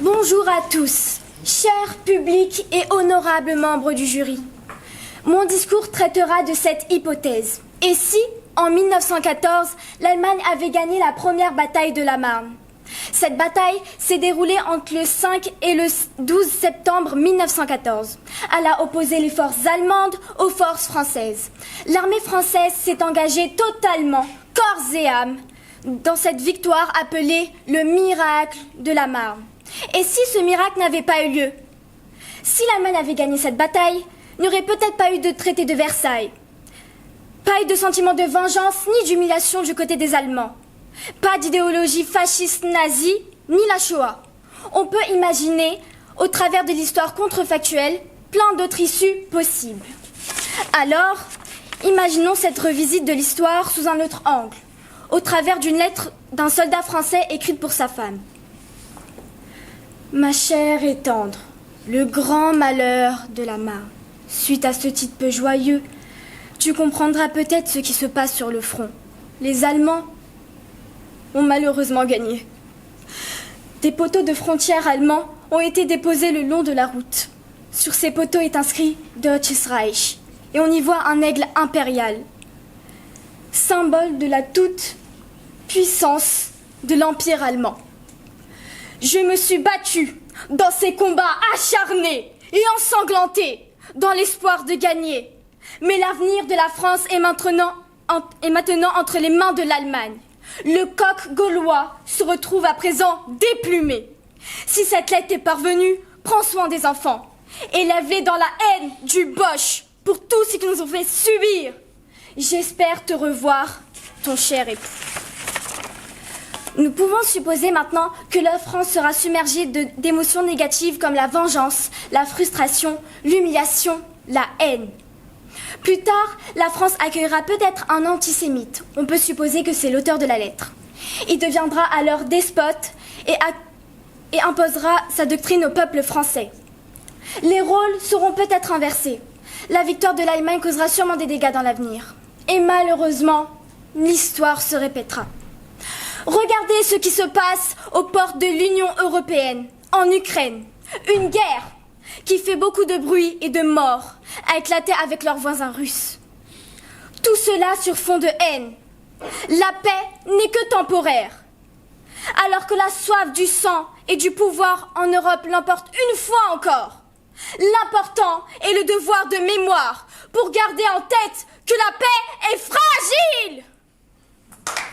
Bonjour à tous, chers publics et honorables membres du jury. Mon discours traitera de cette hypothèse. Et si, en 1914, l'Allemagne avait gagné la première bataille de la Marne? Cette bataille s'est déroulée entre le 5 et le 12 septembre 1914. Elle a opposé les forces allemandes aux forces françaises. L'armée française s'est engagée totalement, corps et âme, dans cette victoire appelée le miracle de la Marne. Et si ce miracle n'avait pas eu lieu? Si l'Allemagne avait gagné cette bataille, il n'y aurait peut-être pas eu de traité de Versailles. Pas eu de sentiment de vengeance ni d'humiliation du côté des Allemands. Pas d'idéologie fasciste nazie, ni la Shoah. On peut imaginer, au travers de l'histoire contrefactuelle, plein d'autres issues possibles. Alors, imaginons cette revisite de l'histoire sous un autre angle, au travers d'une lettre d'un soldat français écrite pour sa femme. Ma chère et tendre, le grand malheur de la Marne. Suite à ce titre peu joyeux, tu comprendras peut-être ce qui se passe sur le front. Les Allemands ont malheureusement gagné. Des poteaux de frontières allemands ont été déposés le long de la route. Sur ces poteaux est inscrit Deutsches Reich, et on y voit un aigle impérial, symbole de la toute puissance de l'Empire allemand. Je me suis battue dans ces combats acharnés et ensanglantés dans l'espoir de gagner. Mais l'avenir de la France est maintenant entre les mains de l'Allemagne. Le coq gaulois se retrouve à présent déplumé. Si cette lettre est parvenue, prends soin des enfants. Élève-les dans la haine du Boche pour tout ce qu'ils nous ont fait subir. J'espère te revoir, ton cher époux. Nous pouvons supposer maintenant que la France sera submergée d'émotions négatives comme la vengeance, la frustration, l'humiliation, la haine. Plus tard, la France accueillera peut-être un antisémite. On peut supposer que c'est l'auteur de la lettre. Il deviendra alors despote et imposera sa doctrine au peuple français. Les rôles seront peut-être inversés. La victoire de l'Allemagne causera sûrement des dégâts dans l'avenir. Et malheureusement, l'histoire se répétera. Regardez ce qui se passe aux portes de l'Union européenne, en Ukraine. Une guerre qui fait beaucoup de bruit et de morts a éclaté avec leurs voisins russes. Tout cela sur fond de haine. La paix n'est que temporaire. Alors que la soif du sang et du pouvoir en Europe l'emporte une fois encore. L'important est le devoir de mémoire pour garder en tête que la paix est fragile.